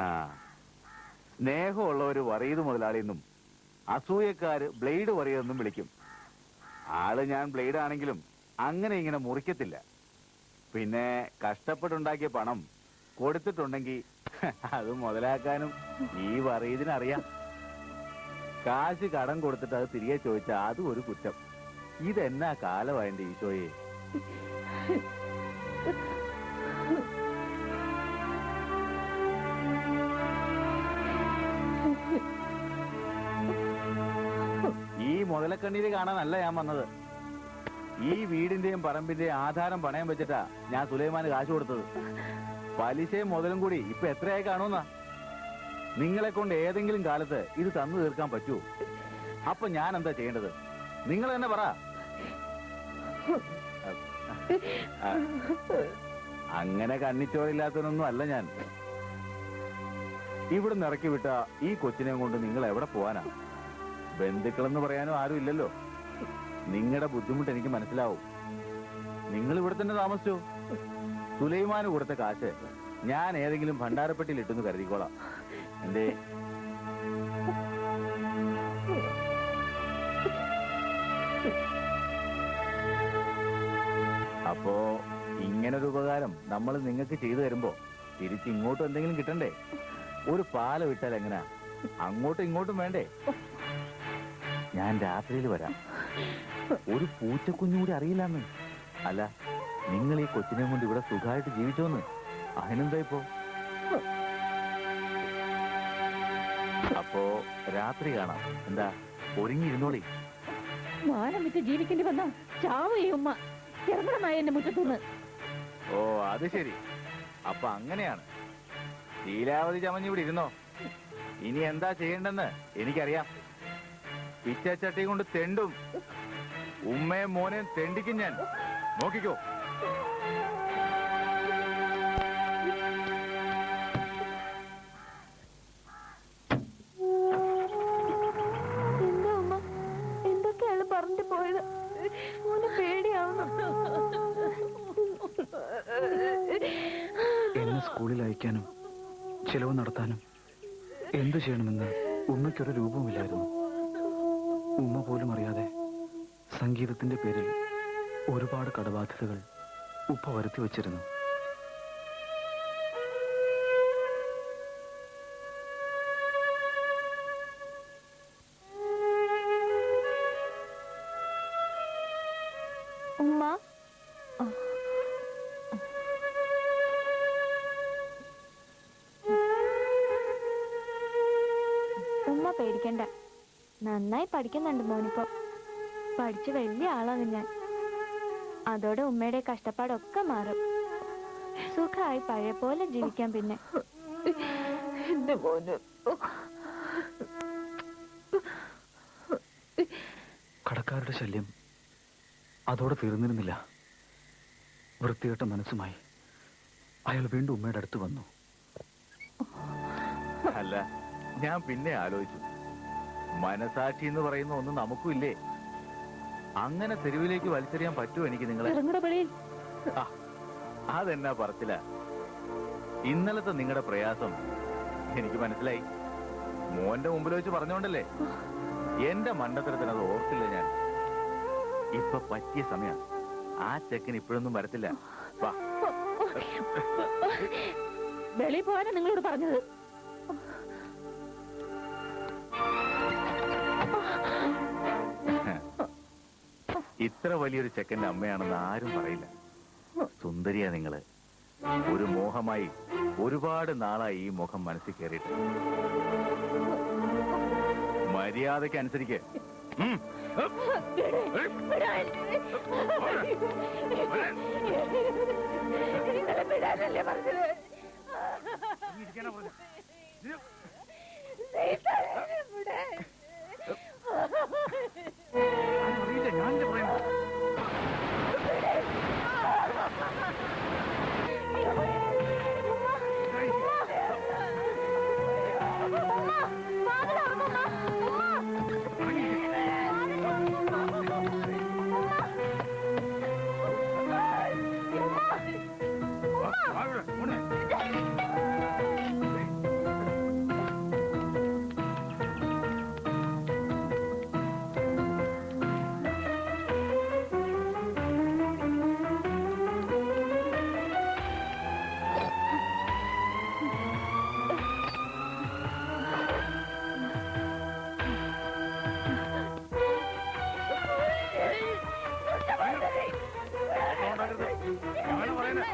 ആ, സ്നേഹമുള്ളവര് വറീത് മുതലാളിയെന്നും അസൂയക്കാര് ബ്ലേഡ് വറിയെന്നും വിളിക്കും. ആള് ഞാൻ ബ്ലേഡ് ആണെങ്കിലും അങ്ങനെ ഇങ്ങനെ മുറിക്കത്തില്ല. പിന്നെ കഷ്ടപ്പെട്ടുണ്ടാക്കിയ പണം കൊടുത്തിട്ടുണ്ടെങ്കിൽ അത് മുതലാക്കാനും ഈ വറീതിനറിയാം. കാശ് കടം കൊടുത്തിട്ട് അത് തിരികെ ചോദിച്ചാൽ അതും ഒരു കുറ്റം. ഇതെന്നാ കാലമായെന്റെ ഈശോയെ. ഈ മുതലക്കണ്ണീര് കാണാനല്ല ഞാൻ വന്നത്. ഈ വീടിന്റെയും പറമ്പിന്റെയും ആധാരം പണയം വെച്ചിട്ടാ ഞാൻ സുലൈമാന് കാശ് കൊടുത്തത്. പലിശയും മുതലും കൂടി ഇപ്പൊ എത്രയായി കാണുമെന്നാ. നിങ്ങളെ കൊണ്ട് ഏതെങ്കിലും കാലത്ത് ഇത് തന്നു തീർക്കാൻ പറ്റുമോ? അപ്പൊ ഞാൻ എന്താ ചെയ്യേണ്ടത്? നിങ്ങൾ തന്നെ പറ. അങ്ങനെ കണ്ണിച്ചോറില്ലാത്തവനൊന്നും അല്ല ഞാൻ. ഇവിടുന്ന് ഇറക്കി വിട്ട ഈ കൊച്ചിനെ കൊണ്ട് നിങ്ങൾ എവിടെ പോവാനാ? ബന്ധുക്കളെന്ന് പറയാനും ആരും ഇല്ലല്ലോ. നിങ്ങളുടെ ബുദ്ധിമുട്ട് എനിക്ക് മനസ്സിലാവും. നിങ്ങൾ ഇവിടെ തന്നെ താമസിച്ചോ. സുലൈമാന് കൊടുത്ത കാശ് ഞാൻ ഏതെങ്കിലും ഭണ്ഡാരപ്പെട്ടിയിൽ ഇട്ടെന്ന് കരുതിക്കോളാം. എന്തേ? അപ്പോ ഇങ്ങനൊരു ഉപകാരം നമ്മൾ നിങ്ങൾക്ക് ചെയ്തു തരുമ്പോ തിരിച്ച് ഇങ്ങോട്ടും എന്തെങ്കിലും കിട്ടണ്ടേ? ഒരു പാല വിട്ടാൽ എങ്ങനാ? അങ്ങോട്ടും ഇങ്ങോട്ടും വേണ്ടേ? ഞാൻ രാത്രിയിൽ വരാം. ഒരു പൂച്ചക്കുഞ്ഞുകൂടി അറിയില്ലെന്ന്. അല്ല, നിങ്ങൾ ഈ കൊച്ചിനെ കൊണ്ട് ഇവിടെ സുഖമായിട്ട് ജീവിച്ചോന്ന്. അതിനെന്താ ഇപ്പോ? അപ്പോ രാത്രി കാണാം. എന്താ, ഒരുങ്ങിയിരുന്നോളി. മാനം വിറ്റ് ജീവിക്കേണ്ടി വന്ന ചാവയുമ്മ ചെറുപ്പമായി എന്റെ മുറ്റത്തുനിന്ന്. ഓ, അത് ശരി. അപ്പൊ അങ്ങനെയാണ്. ശീലാവധി ചമഞ്ഞിവിടെ ഇരുന്നോ. ഇനി എന്താ ചെയ്യേണ്ടെന്ന് എനിക്കറിയാം. പിച്ചച്ചട്ടി കൊണ്ട് തെണ്ടും. ഉമ്മയും മോനെയും തെണ്ടിക്കും ഞാൻ. നോക്കിക്കോ. എന്താ ഉമ്മ, എന്തൊക്കെയാണ് പറഞ്ഞു പോയത്? മോനെ പേടിയാവുന്നു. എന്നെ സ്കൂളിൽ അയക്കാനും ചിലവ് നടത്താനും എന്തു ചെയ്യണമെന്ന് ഉമ്മയ്ക്കൊരു രൂപവുമില്ലായിരുന്നു. ഉമ്മ പോലും അറിയാതെ സംഗീതത്തിന്റെ പേരിൽ ഒരുപാട് കടബാധ്യതകൾ ഉപ്പ വരുത്തി വച്ചിരുന്നു. ഉമ്മ, ഉമ്മ പേടിക്കണ്ട. നന്നായി പഠിക്കുന്നുണ്ട് മോനിപ്പോ. പഠിച്ച് വലിയ ആളാണ് ഞാൻ. അതോടെ ഉമ്മയുടെ കഷ്ടപ്പാടൊക്കെ മാറും. സുഖമായി പഴയ പോലെ ജീവിക്കാം. പിന്നെ എന്റെ മോന് കടക്കാരുടെ ശല്യം അതോടെ തീർന്നിരുന്നില്ല. വൃത്തികെട്ട മനസ്സുമായി അയാൾ വീണ്ടും ഉമ്മയുടെ അടുത്ത് വന്നു. അല്ല, ഞാൻ പിന്നെ ആലോചിച്ചു, മനസാക്ഷി എന്ന് പറയുന്ന ഒന്ന് നമുക്കും ഇല്ലേ? അങ്ങനെ തെരുവിലേക്ക് വലിച്ചെറിയാൻ പറ്റുമോ എനിക്ക് നിങ്ങളെ? അതെന്നാ പറച്ചില്ല. ഇന്നലത്തെ നിങ്ങളുടെ പ്രയാസം എനിക്ക് മനസ്സിലായി. മോന്റെ മുമ്പിൽ വെച്ച് പറഞ്ഞോണ്ടല്ലേ. എന്റെ മണ്ടത്തരത്തിന് അത് ഓർത്തില്ല ഞാൻ. ഇപ്പൊ പറ്റിയ സമയം. ആ ചെക്കൻ ഇപ്പോഴൊന്നും വരത്തില്ല. വാ. വെളിയിൽ പോകാനാ നിങ്ങളോട് പറഞ്ഞത്. ഇത്ര വലിയൊരു ചെക്കന്റെ അമ്മയാണെന്ന് ആരും പറയില്ല. സുന്ദരിയാ നിങ്ങള്. ഒരു മോഹമായി ഒരുപാട് നാളായി ഈ മുഖം മനസ്സിൽ കയറിയിട്ട്. മര്യാദയ്ക്ക് അനുസരിക്ക്. ഞാൻ എന്താണ് പറയുന്നത്?